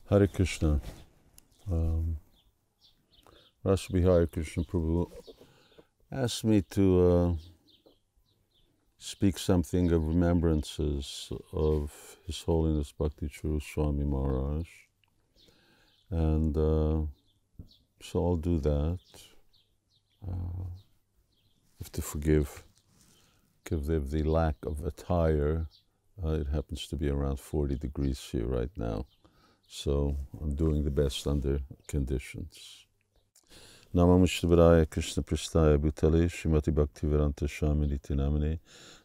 Hare Krishna. Rashbi Hare Krishna Prabhu asked me to speak something of remembrances of His Holiness Bhakti Swami Mahārāja. And so I'll do that. Have to forgive the lack of attire. It happens to be around 40 degrees here right now. So I'm doing the best under conditions. Namamushtabharaya Krishna Prasthaya Bhutale Srimati Bhakti Vedanta Shamiliti Namane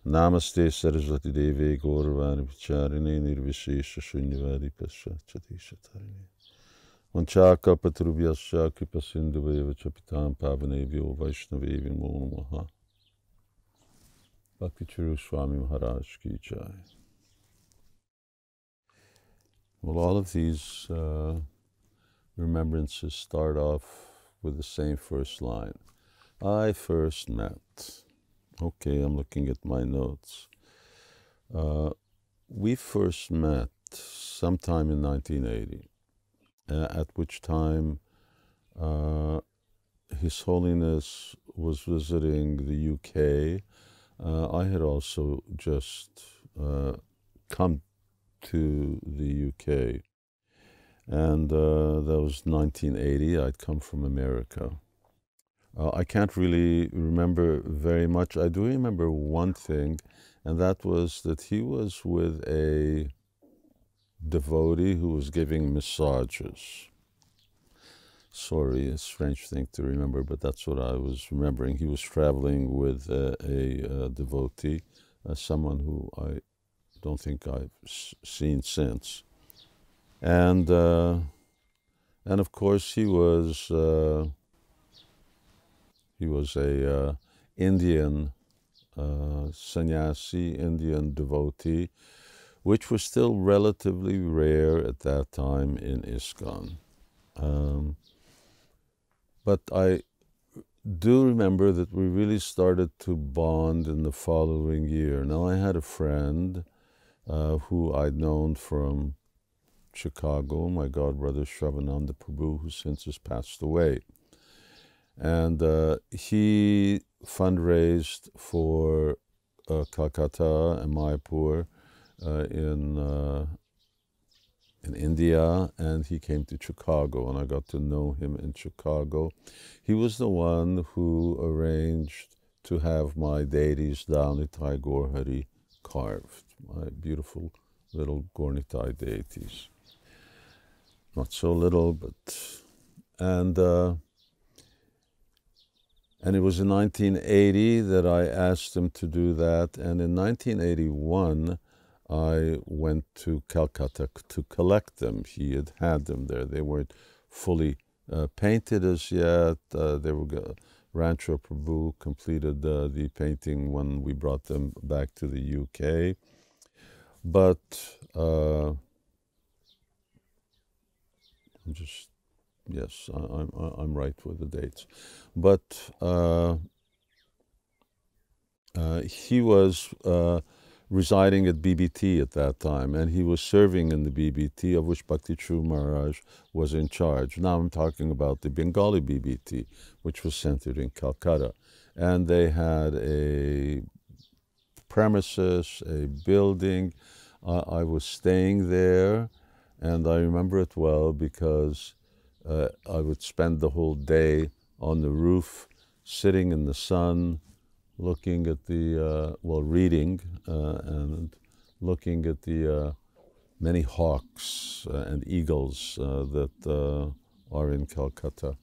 Namaste Saraswati Deve Gauravani Vicharine Nirvishesha Shunyavadi Paschachati Shatarine Vanchaka Patrubhyasya Kripasindu Veva Chapitam Pavanebhyo Vaishnavevi Namo Namaha. Bhakti Cāru Swami Mahārāja Ki Jai. Well, all of these remembrances start off with the same first line. I first met. Okay, I'm looking at my notes. We first met sometime in 1980, at which time His Holiness was visiting the UK. I had also just come to the UK, and that was 1980. I'd come from America. I can't really remember very much. I do remember one thing, and that was that he was with a devotee who was giving massages. Sorry, a strange thing to remember, but that's what I was remembering. He was traveling with a devotee, someone who I don't think I've seen since. And of course he was a Indian sannyasi, Indian devotee, which was still relatively rare at that time in ISKCON. But I do remember that we really started to bond in the following year. Now, I had a friend who I'd known from Chicago, my godbrother Shravananda Prabhu, who since has passed away. And he fundraised for Calcutta and Mayapur in India, and he came to Chicago, and I got to know him in Chicago. He was the one who arranged to have my deities Danitai Gorhari carved, my beautiful little Gornitai deities. Not so little, but... And it was in 1980 that I asked him to do that, and in 1981, I went to Calcutta to collect them. He had them there. They weren't fully painted as yet. Rancho Prabhu completed the painting when we brought them back to the UK. But I'm right with the dates. But he was residing at BBT at that time, and he was serving in the BBT, of which Bhakti Cāru Mahārāja was in charge. Now I'm talking about the Bengali BBT, which was centered in Calcutta. And they had a premises, a building. I was staying there, and I remember it well because I would spend the whole day on the roof, sitting in the sun, looking at the, reading and looking at the many hawks and eagles that are in Calcutta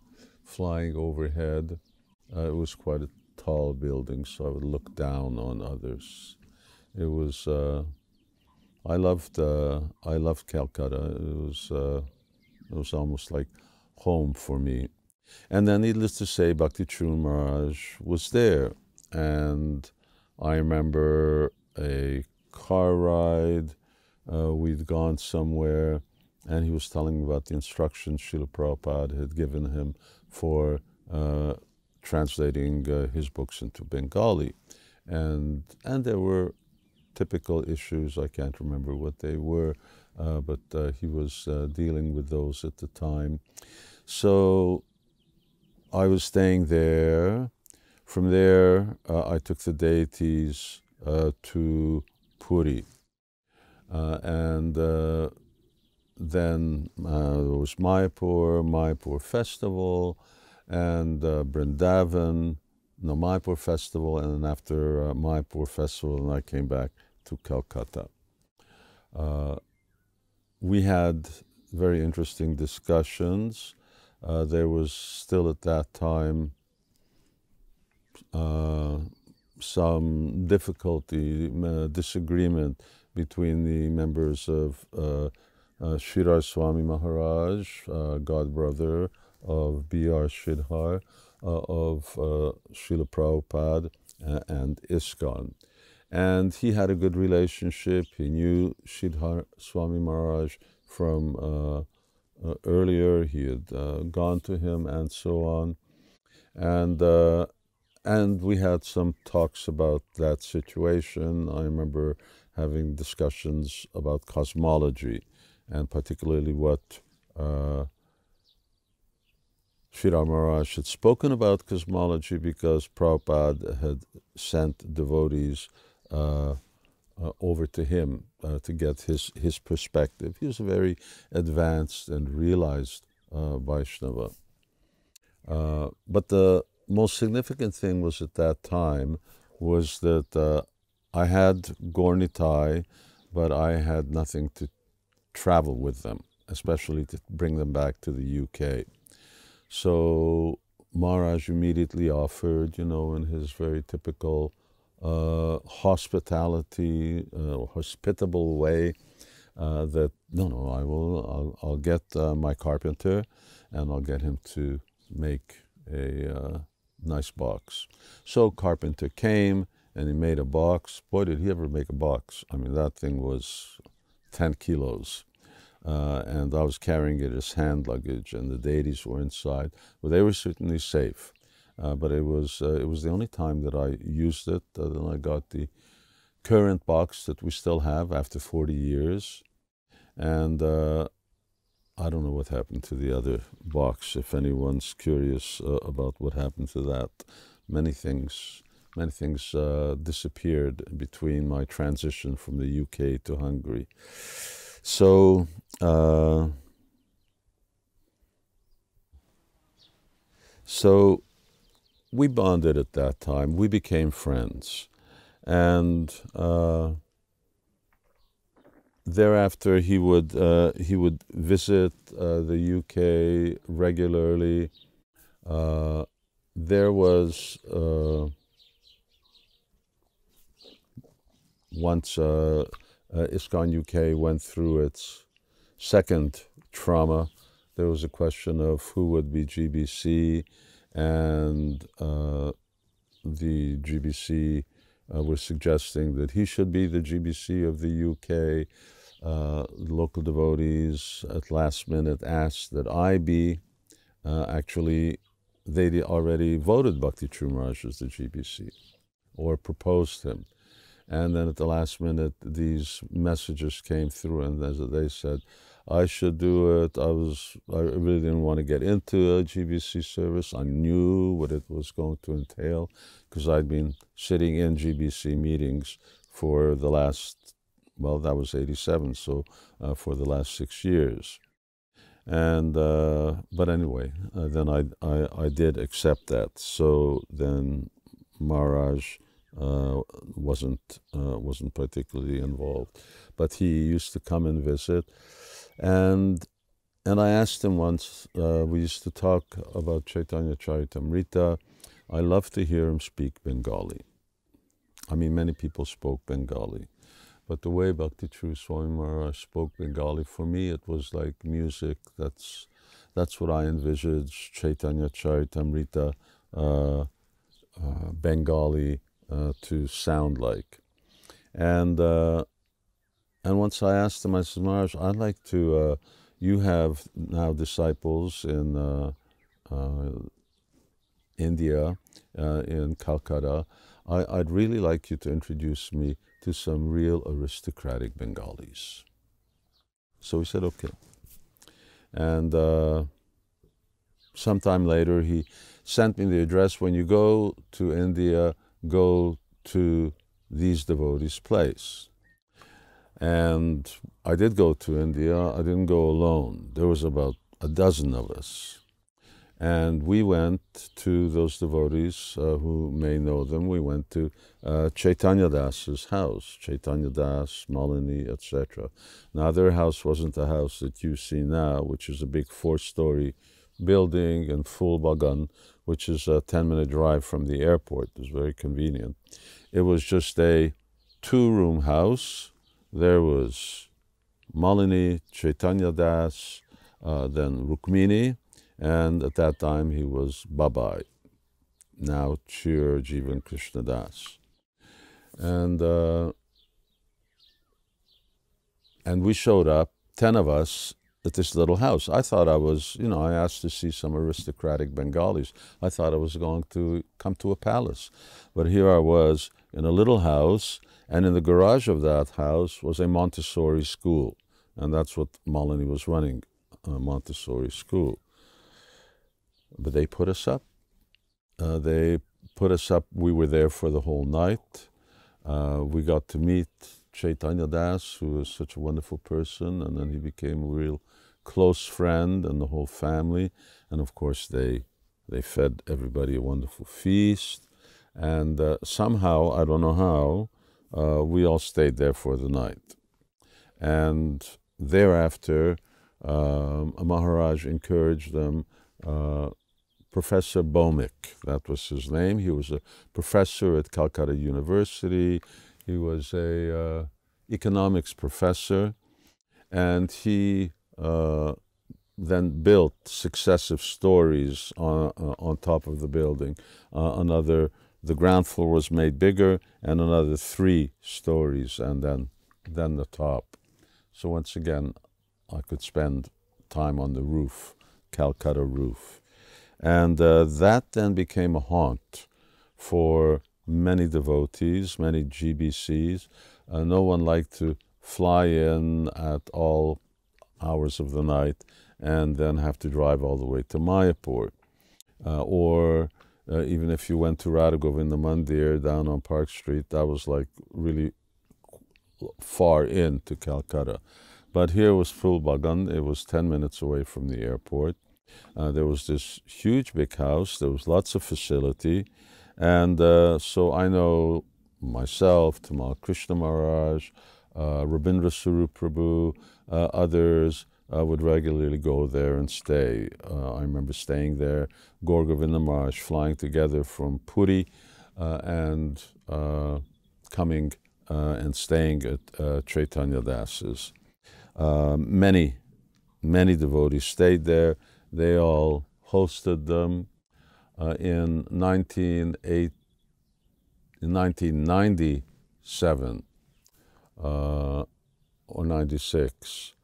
flying overhead. It was quite a tall building, so I would look down on others. It was, I loved Calcutta. It was almost like home for me. And then, needless to say, Bhakti Cāru Mahārāja was there. And I remember a car ride. We'd gone somewhere, and he was telling me about the instructions Srila Prabhupada had given him for translating his books into Bengali. And there were typical issues. I can't remember what they were, but he was dealing with those at the time. So I was staying there. From there, I took the deities to Puri. And then there was Mayapur Festival, and Vrindavan, no, Mayapur Festival, and then after Mayapur Festival, and I came back to Calcutta. We had very interesting discussions. There was still at that time some difficulty, disagreement between the members of Swami Mahārāja, godbrother of B.R. Sridhar, of Srila Prabhupada and ISKCON. And he had a good relationship. He knew Sridhar Swami Mahārāja from earlier. He had gone to him and so on. And we had some talks about that situation. I remember having discussions about cosmology, and particularly what Sridhar Mahārāja had spoken about cosmology, because Prabhupada had sent devotees over to him to get his perspective. He was a very advanced and realized Vaishnava. But the most significant thing was at that time was that I had Gornitai, but I had nothing to travel with them, especially to bring them back to the UK. So Mahārāja immediately offered, you know, in his very typical hospitality, hospitable way, that I'll get my carpenter, and I'll get him to make a nice box. So carpenter came and he made a box. Boy, did he ever make a box. I mean, that thing was 10 kilos. And I was carrying it as hand luggage, and the deities were inside. Well, they were certainly safe. But it was the only time that I used it. Then I got the current box that we still have after 40 years. And I don't know what happened to the other box. If anyone's curious about what happened to that, many things disappeared between my transition from the UK to Hungary. So we bonded at that time. We became friends, and thereafter he would visit the UK regularly. There was once ISKCON UK went through its second trauma. There was a question of who would be GBC, and the GBC were suggesting that he should be the GBC of the UK. Local devotees at last minute asked that I be. Actually, they already voted Bhakti True Mahārāja as the GBC, or proposed him. And then at the last minute, these messages came through, and as they said, I should do it. I really didn't want to get into a GBC service. I knew what it was going to entail, because I'd been sitting in GBC meetings for the last, well, that was 87, so for the last 6 years. And but anyway, then I did accept that. So then Mahārāja wasn't particularly involved, but he used to come and visit, and I asked him once. We used to talk about Chaitanya Charitamrita. I love to hear him speak Bengali. I mean, many people spoke Bengali, but the way Bhakti True Swami Mahārāja spoke Bengali, for me it was like music. That's what I envisaged Chaitanya Charitamrita Bengali to sound like. And once I asked him, I said, Mahārāja, I'd like to, you have now disciples in India, in Calcutta. I'd really like you to introduce me to some real aristocratic Bengalis. So we said, okay. And sometime later, he sent me the address. When you go to India, go to these devotees' place. And I did go to India. I didn't go alone. There was about a dozen of us. And we went to those devotees who may know them. We went to Chaitanya Das's house, Chaitanya Das, Malini, etc. Now, their house wasn't the house that you see now, which is a big 4-story building in full bagan, which is a 10-minute drive from the airport. It was very convenient. It was just a 2-room house. There was Malini, Chaitanya Das, then Rukmini, and at that time he was Babai, now Chir Jivan Krishna Das. And we showed up, 10 of us, at this little house. I thought I was, I asked to see some aristocratic Bengalis. I thought I was going to come to a palace. But here I was in a little house, and in the garage of that house was a Montessori school. And that's what Malini was running, a Montessori school. But they put us up. We were there for the whole night. We got to meet Chaitanya Das, who was such a wonderful person, and then he became a real close friend, and the whole family. And of course, they fed everybody a wonderful feast. And somehow, I don't know how, we all stayed there for the night. And thereafter, Mahārāja encouraged them. Professor Bhomik, that was his name. He was a professor at Calcutta University. He was a economics professor, and he then built successive stories on top of the building. The ground floor was made bigger, and another 3 stories, and then the top. So once again, I could spend time on the roof, Calcutta roof. And that then became a haunt for many devotees, many GBCs. No one liked to fly in at all hours of the night and then have to drive all the way to Mayapur. Or even if you went to Radha Govinda Mandir down on Park Street, that was like really far into Calcutta. But here was full bagan. It was 10 minutes away from the airport. There was this huge big house. There was lots of facility. And so I know myself, Tamal Krishna Maharaj, Rabindra Swarup Prabhu, others would regularly go there and stay. I remember staying there, Gaur Govinda Maharaj flying together from Puri and coming and staying at Chaitanya Das's. Many devotees stayed there. They all hosted them. In 1997 or 96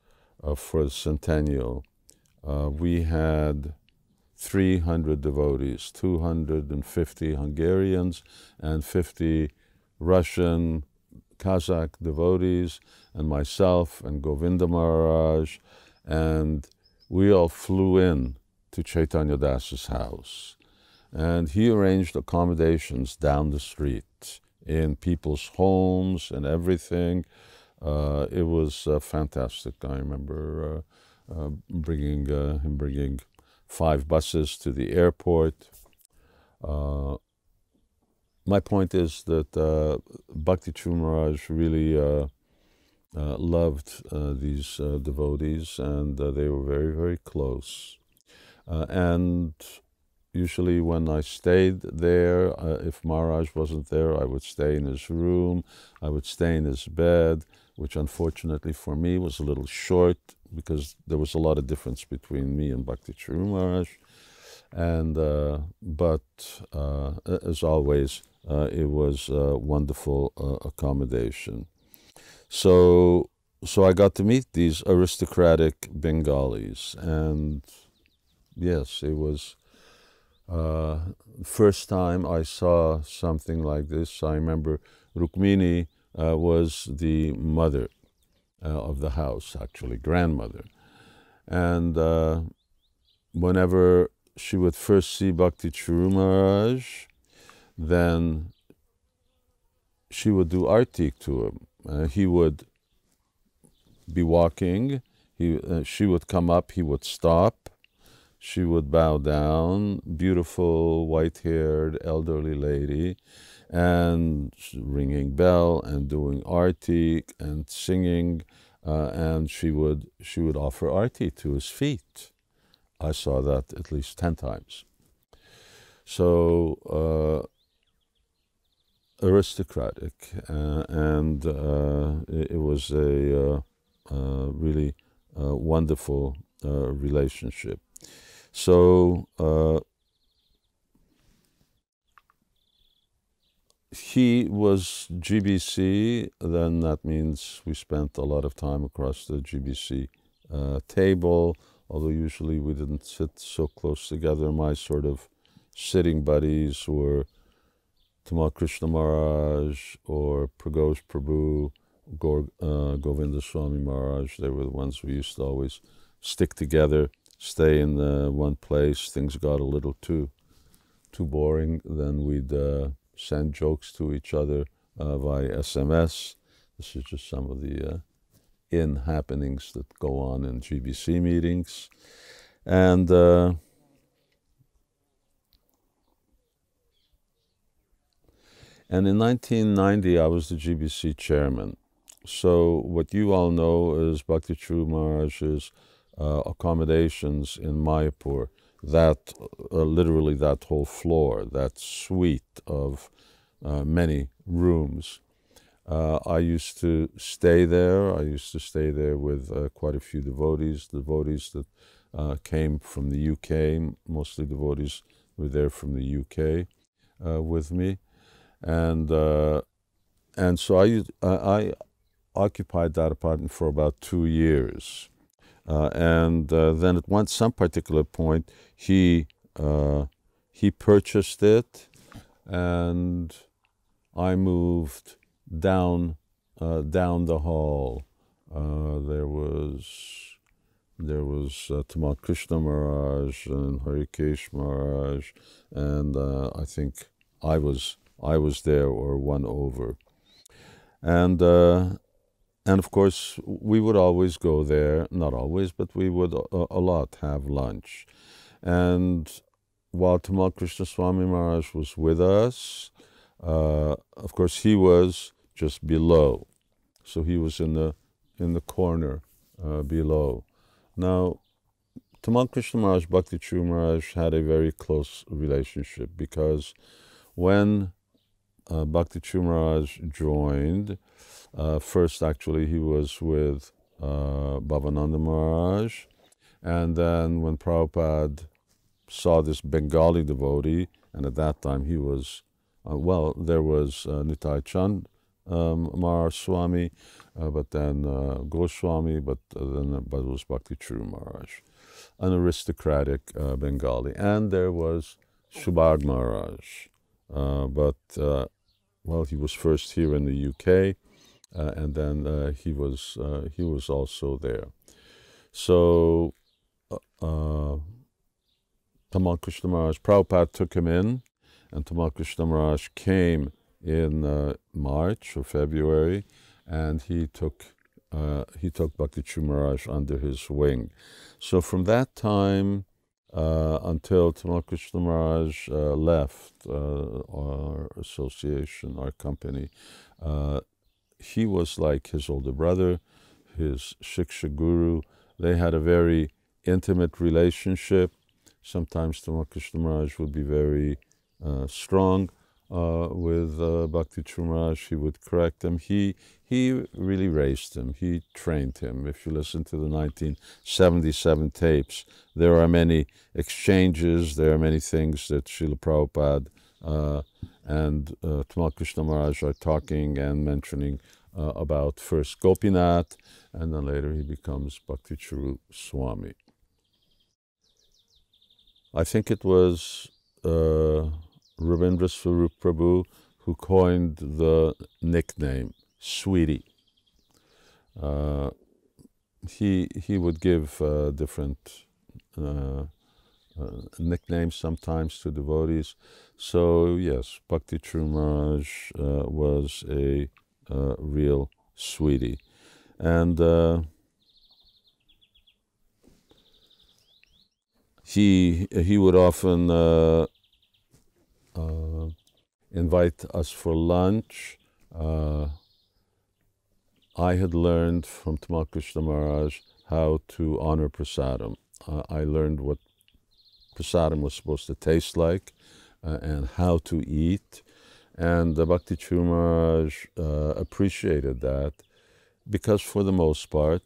for the centennial, we had 300 devotees, 250 Hungarians and 50 Russian, Kazakh devotees, and myself and Govinda Maharaj, and we all flew in to Chaitanya Das's house. And he arranged accommodations down the street in people's homes and everything. It was fantastic. I remember him bringing 5 buses to the airport. My point is that Bhakti Maharaj really loved these devotees, and they were very, very close. And usually when I stayed there, if Maharaj wasn't there, I would stay in his room, I would stay in his bed, which unfortunately for me was a little short because there was a lot of difference between me and Bhakti Maharaj. And, but as always, it was a wonderful accommodation. So I got to meet these aristocratic Bengalis, and yes, it was first time I saw something like this. I remember Rukmini was the mother of the house, actually, grandmother. And whenever she would first see Bhakti Cāru Mahārāja, then she would do arti to him. He would be walking, she would come up, he would stop, she would bow down, beautiful white-haired elderly lady, and ringing bell and doing arti and singing, and she would offer arti to his feet. I saw that at least 10 times. So aristocratic, and it was a really wonderful relationship. So he was GBC, then that means we spent a lot of time across the GBC table, although usually we didn't sit so close together. My sort of sitting buddies were Tamal Krishna Maharaj or Pragosh Prabhu, Govinda Swami Maharaj. They were the ones we used to always stick together, stay in one place. Things got a little too boring, then we'd send jokes to each other via SMS. This is just some of the happenings that go on in GBC meetings. And in 1990, I was the GBC chairman. So what you all know is Bhakti Cāru Mahārāja's accommodations in Mayapur, that literally that whole floor, that suite of many rooms. I used to stay there. I used to stay there with quite a few devotees that came from the UK. Mostly devotees were there from the UK with me. And so I occupied that apartment for about 2 years. And then at some particular point, he purchased it, and I moved down the hall. There was Tamal Krishna Maharaj and Harikesh Maharaj, and I think I was there or one over, and of course we would always go there. Not always, but we would a lot have lunch, and while Tamal Krishna Swami Maharaj was with us, of course he was just below, so he was in the corner below. Now, Tamal Krishna Maharaj, Bhakti Cāru Maharaj had a very close relationship, because when Bhakti Cāru Maharaj joined, first actually he was with Bhavananda Maharaj, and then when Prabhupada saw this Bengali devotee, and at that time he was, there was Nitai Chand Maharaj Swami, but then Goswami, but it was Bhakti Cāru Maharaj, an aristocratic Bengali, and there was Subhad Maharaj, he was first here in the UK, and then he was also there. So Tamal Krishna Maharaj, Prabhupada took him in, and Tamal Krishna Maharaj came in March or February, and he took Bhakti Cāru Maharaj under his wing. So from that time until Tamal Krishna Maharaj left our association, our company, he was like his older brother, his Shiksha Guru. They had a very intimate relationship. Sometimes Tamal Krishna Maharaj would be very strong with Bhakti Cāru Maharaj. He would correct him. He really raised him. He trained him. If you listen to the 1977 tapes, there are many exchanges. There are many things that Srila Prabhupada and Tamal Krishna Maharaj are talking and mentioning about first Gopinath, and then later he becomes Bhakti Cāru Swami. I think it was Rabindra Swarup Prabhu who coined the nickname sweetie. He would give different nicknames sometimes to devotees. So yes, Bhakti True Maharaj was a real sweetie. And he would often invite us for lunch. I had learned from Tamal Krishna Maharaj how to honor prasadam. I learned what prasadam was supposed to taste like and how to eat. And Bhakti True Maharaj appreciated that because for the most part,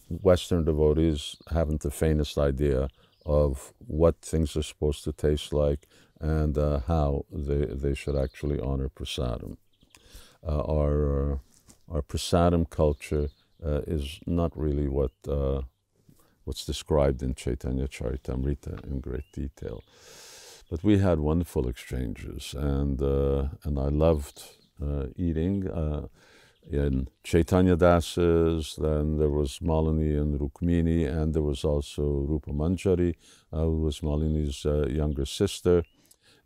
Western devotees haven't the faintest idea of what things are supposed to taste like and how they should actually honor prasadam. Our prasadam culture is not really what's described in Chaitanya Charitamrita in great detail. But we had wonderful exchanges, and I loved eating. In Chaitanya Das's, then there was Malini and Rukmini, and there was also Rupa Manjari, who was Malini's younger sister,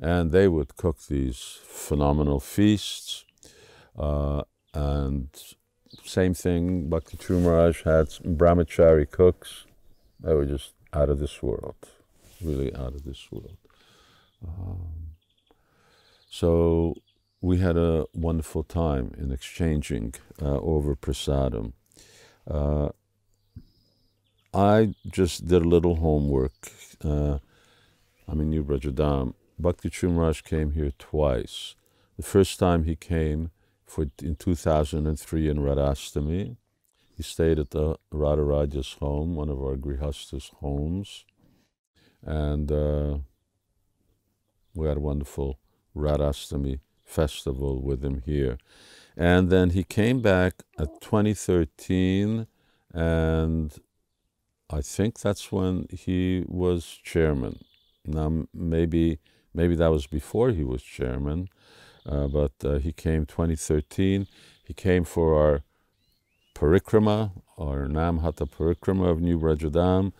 and they would cook these phenomenal feasts. And same thing, Bhakti True Maharaj had some brahmachari cooks. They were just out of this world, really out of this world. So we had a wonderful time in exchanging over prasadam. I just did a little homework. I'm in New Brajadam. Bhakti True Maharaj came here twice. The first time he came in 2003 in Radhastami. He stayed at the Radharaja's home, one of our Grihastas' homes. And we had a wonderful Radhastami festival with him here. And then he came back at 2013, and I think that's when he was chairman. Now, maybe that was before he was chairman, but he came 2013. He came for our parikrama, our Namhata parikrama of New Brajadam.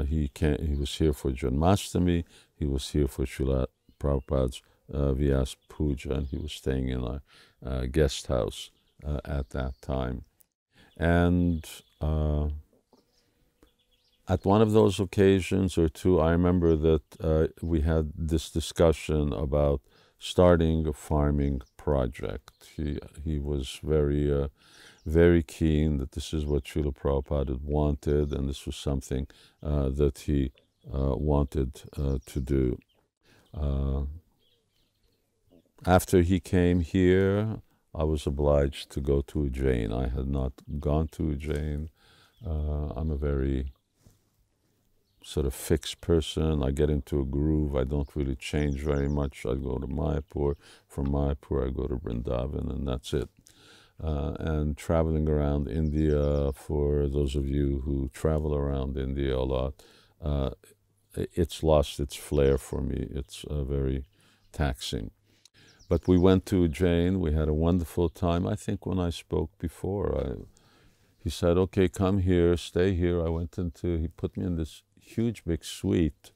He was here for Janmashtami. He was here for Srila Prabhupada's Vyas Puja, and he was staying in our guest house at that time. And at one of those occasions or two, I remember that we had this discussion about starting a farming project. He was very keen that this is what Srila Prabhupada had wanted, and this was something that he wanted to do. After he came here, I was obliged to go to Ujjain. I had not gone to Ujjain. I'm a very sort of fixed person. I get into a groove. I don't really change very much. I go to Mayapur. From Mayapur, I go to Vrindavan, and that's it. And traveling around India, for those of you who travel around India a lot, it's lost its flair for me. It's very taxing. But we went to Ujjain. We had a wonderful time. I think when I spoke before, he said, okay, come here, stay here. He put me in this huge big suite.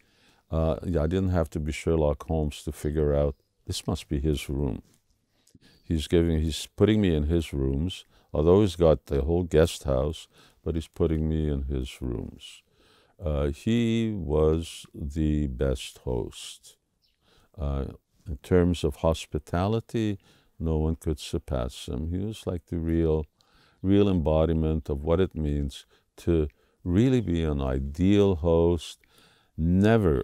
I didn't have to be Sherlock Holmes to figure out this must be his room. He's putting me in his rooms, although he's got the whole guest house, but he's putting me in his rooms. He was the best host. In terms of hospitality, no one could surpass him. He was like the real embodiment of what it means to really be an ideal host, never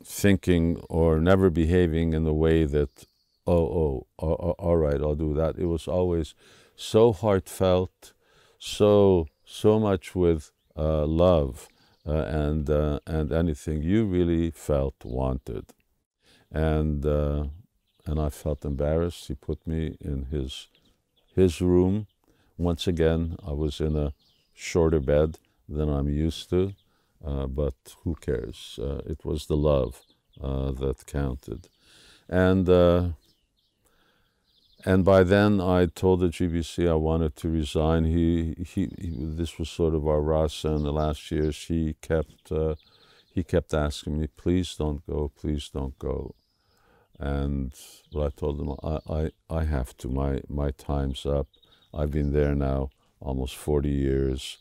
thinking or never behaving in the way that, all right, I'll do that. It was always so heartfelt, so much with love and anything you really felt wanted. And I felt embarrassed. He put me in his room. Once again, I was in a shorter bed than I'm used to, but who cares? It was the love that counted. And And by then I told the GBC I wanted to resign. This was sort of our rasa in the last years. He kept asking me, please don't go, please don't go. And I told him, I have to, my time's up. I've been there now almost 40 years,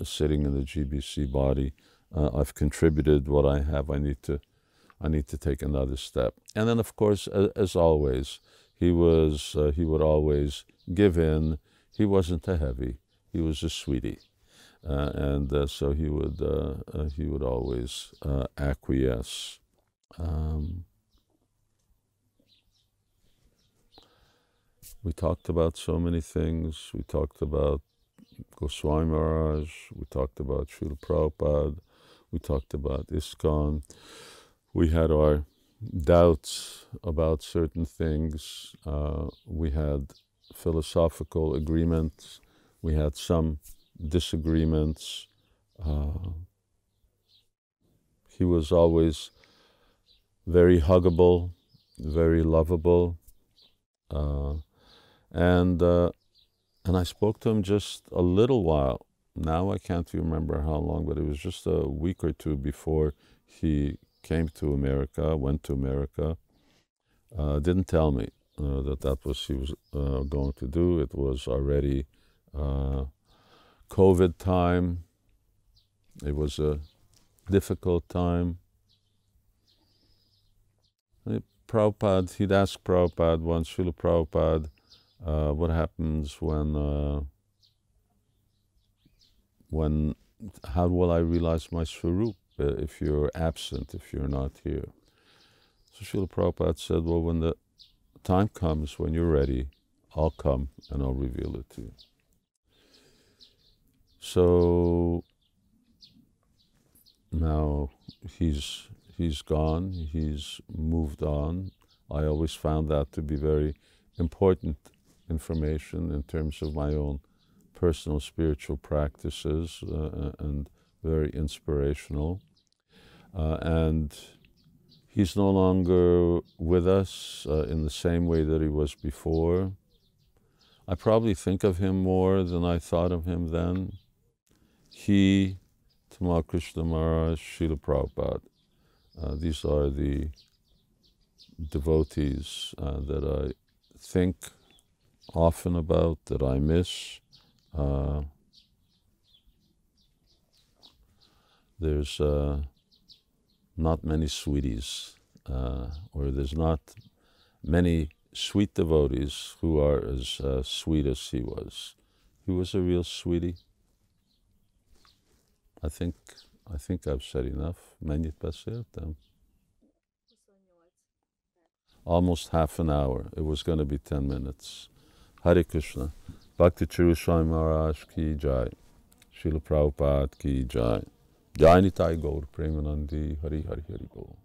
sitting in the GBC body. I've contributed what I have. I need to take another step. And then, of course, as always, he would always give in. He wasn't a heavy. He was a sweetie, so he would always acquiesce. We talked about so many things. We talked about Swami Mahārāja. We talked about Srila Prabhupada. We talked about ISKCON. We had our doubts about certain things. We had philosophical agreements. We had some disagreements. He was always very huggable, very lovable. And I spoke to him just a little while. Now I can't remember how long, but it was just a week or two before he came to America, went to America. Didn't tell me that was he was going to do. It was already COVID time. It was a difficult time. Prabhupada, he'd ask Prabhupada once, Srila Prabhupada, what happens how will I realize my Swarup if you're absent, if you're not here? So Srila Prabhupada said, well, when the time comes, when you're ready, I'll come and I'll reveal it to you. So now he's gone, he's moved on. I always found that to be very important information in terms of my own personal spiritual practices and very inspirational. And he's no longer with us in the same way that he was before. I probably think of him more than I thought of him then. He, Tamal Krishna Maharaj, Srila Prabhupada. These are the devotees that I think often about, that I miss. There's not many sweeties, or there's not many sweet devotees who are as sweet as he was. He was a real sweetie. I think I've said enough. Mennyit beszéltem? Almost half an hour. It was going to be 10 minutes. Hare Krishna. Bhakti Swami Mahārāja ki jai. Srila Prabhupada ki jai. Jai Nitai Gaur Premanandi. Hari Hari Hari Bol.